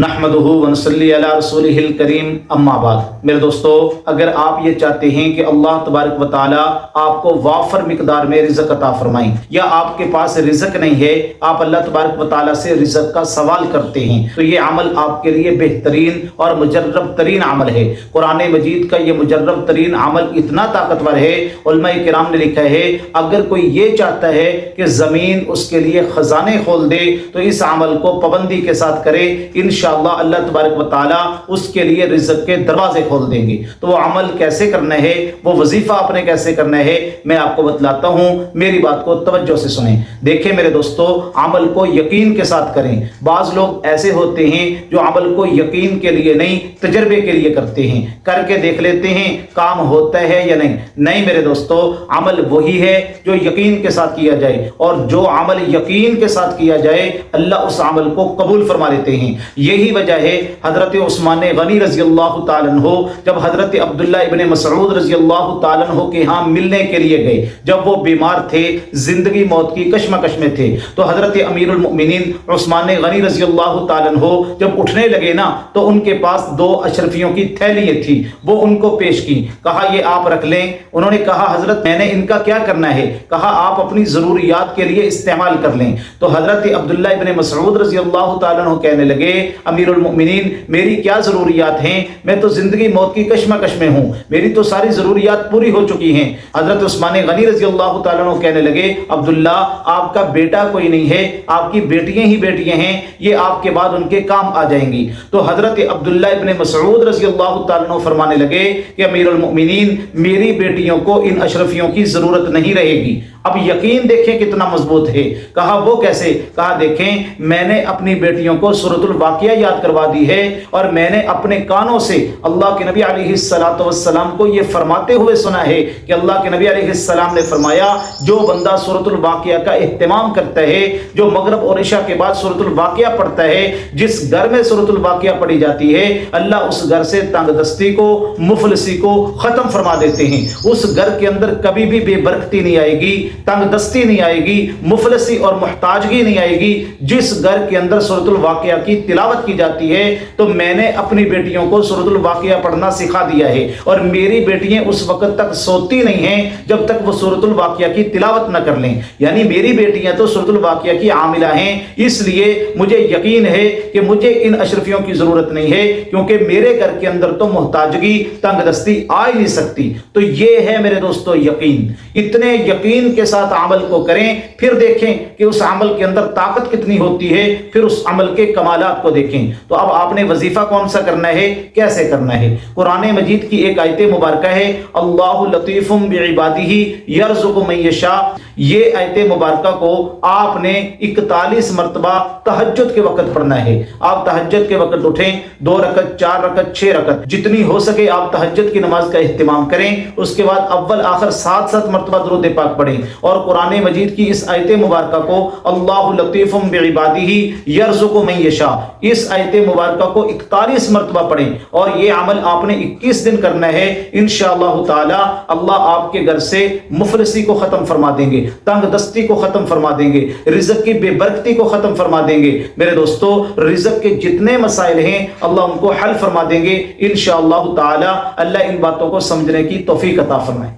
نحمدہ ونصلی علی رسولہ الکریم اما بعد۔ میرے دوستو، اگر آپ یہ چاہتے ہیں کہ اللہ تبارک و تعالیٰ آپ کو وافر مقدار میں رزق عطا فرمائیں، یا آپ کے پاس رزق نہیں ہے، آپ اللہ تبارک و تعالیٰ سے رزق کا سوال کرتے ہیں، تو یہ عمل آپ کے لیے بہترین اور مجرب ترین عمل ہے۔ قرآن مجید کا یہ مجرب ترین عمل اتنا طاقتور ہے، علماء کرام نے لکھا ہے اگر کوئی یہ چاہتا ہے کہ زمین اس کے لیے خزانے کھول دے تو اس عمل کو پابندی کے ساتھ کرے، انشاءاللہ اللہ تبارک و تعالیٰ اس کے لیے رزق کے دروازے کھول دیں گے۔ تو وہ عمل کیسے کرنا ہے، وہ وظیفہ آپ نے کیسے کرنا ہے، میں آپ کو بتلاتا ہوں، میری بات کو توجہ سے سنیں۔ دیکھیں میرے دوستو، عمل کو یقین کے ساتھ کریں۔ بعض لوگ ایسے ہوتے ہیں جو عمل کو یقین کے لیے نہیں، تجربے کے لیے کرتے ہیں، کر کے دیکھ لیتے ہیں کام ہوتا ہے یا نہیں۔ نہیں میرے دوستو، عمل وہی ہے جو یقین کے ساتھ کیا جائے، اور جو عمل یقین کے ساتھ کیا جائے اللہ اس عمل کو قبول فرما لیتے ہیں۔ یہی وجہ ہے حضرت عثمان غنی رضی اللہ تعالیٰ عنہ جب حضرت عبداللہ ابن مسعود رضی اللہ تعالیٰ عنہ کے ہاں ملنے کے لیے گئے، جب وہ بیمار تھے، زندگی موت کی کشمکش میں تھے، تو حضرت امیر المؤمنین عثمان غنی رضی اللہ تعالیٰ عنہ جب اٹھنے لگے نا تو ان کے پاس 2 اشرفیوں کی تھیلیاں تھی، وہ ان کو پیش کی، کہا یہ آپ رکھ لیں۔ انہوں نے کہا حضرت میں نے ان کا کیا کرنا ہے؟ کہا آپ اپنی ضروریات کے لیے استعمال کر لیں۔ تو حضرت عبداللہ ابن مسعود رضی اللہ تعالیٰ عنہ کہنے لگے امیر المؤمنین میری کیا ضروریات ہیں؟ میں تو زندگی موت کی کشمکش میں ہوں، میری تو ساری ضروریات پوری ہو چکی ہیں۔ حضرت عثمان غنی رضی اللہ تعالیٰ عنہ کہنے لگے عبداللہ آپ کا بیٹا کوئی نہیں ہے، آپ کی بیٹیاں ہی بیٹیاں ہیں، یہ آپ کے بعد ان کے کام آ جائیں گی۔ تو حضرت عبداللہ ابن مسعود رضی اللہ تعالیٰ عنہ فرمانے لگے کہ امیر المؤمنین میری بیٹیوں کو ان اشرفیوں کی ضرورت نہیں رہے گی۔ اب یقین دیکھیں کتنا مضبوط ہے۔ کہا وہ کیسے؟ کہا دیکھیں میں نے اپنی بیٹیوں کو سورۃ الواقعہ یاد کروا دی ہے، اور میں نے اپنے کانوں سے اللہ کے نبی علیہ الصلوۃ والسلام کو یہ فرماتے ہوئے سنا ہے کہ اللہ کے نبی علیہ السلام نے فرمایا جو بندہ سورۃ الواقعہ کا اہتمام کرتا ہے، جو مغرب اور عشاء کے بعد سورۃ الواقعہ پڑھتا ہے، جس گھر میں سورۃ الواقعہ پڑھی جاتی ہے اللہ اس گھر سے تنگ دستی کو، مفلسی کو ختم فرما دیتے ہیں۔ اس گھر کے اندر کبھی بھی بے برکتی نہیں آئے گی، تنگ دستی نہیں آئے گی، مفلسی اور محتاجگی نہیں آئے گی۔ جس گھر کے اندر سورۃ الواقعہ کی تلاوت کی جاتی ہے تو میں نے اپنی بیٹیوں کو سورۃ الواقعہ پڑھنا سکھا دیا ہے، اور میری بیٹیاں اس وقت تک سوتی نہیں ہیں جب تک وہ سورۃ الواقعہ کی تلاوت نہ کر لیں۔ یعنی میری بیٹیاں تو سورۃ الواقعہ کی عاملہ ہیں، اس لیے مجھے یقین ہے کہ مجھے ان اشرفیوں کی ضرورت نہیں ہے، کیونکہ میرے گھر کے اندر تو محتاجگی، تنگ دستی آ ہی نہیں سکتی۔ تو یہ ہے میرے دوستو یقین۔ اتنے یقین کے ساتھ عمل کو کریں، پھر دیکھیں کہ اس عمل کے اندر طاقت کتنی ہوتی ہے، پھر اس عمل کے کمالات کو دیکھیں۔ تو اب آپ نے وظیفہ کون سا کرنا ہے، کیسے کرنا ہے؟ قرآن مجید کی ایک آیت مبارکہ ہے اللہ لطیف بعبادہ یرزق من یشاء۔ یہ آیت مبارکہ کو آپ نے 41 مرتبہ تہجد کے وقت پڑھنا ہے۔ آپ تہجد کے وقت اٹھیں، 2 رکعت، 4 رکعت، 6 رکعت، جتنی ہو سکے آپ تہجد کی نماز کا اہتمام کریں۔ اس کے بعد اول آخر 7 مرتبہ درود پاک پڑھیں، اور قرآن مجید کی اس آیت مبارکہ کو اللہ لطیف بعبادہ یرزق من یشاء، اس آیت مبارکہ کو 41 مرتبہ پڑھیں، اور یہ عمل آپ نے 21 دن کرنا ہے۔ انشاءاللہ تعالی اللہ آپ کے گھر سے مفلسی کو ختم فرما دیں گے، تنگ دستی کو ختم فرما دیں گے، رزق کی بے برکتی کو ختم فرما دیں گے۔ میرے دوستو رزق کے جتنے مسائل ہیں اللہ ان کو حل فرما دیں گے انشاءاللہ تعالی۔ اللہ ان باتوں کو سمجھنے کی توفیق عطا فرمائے۔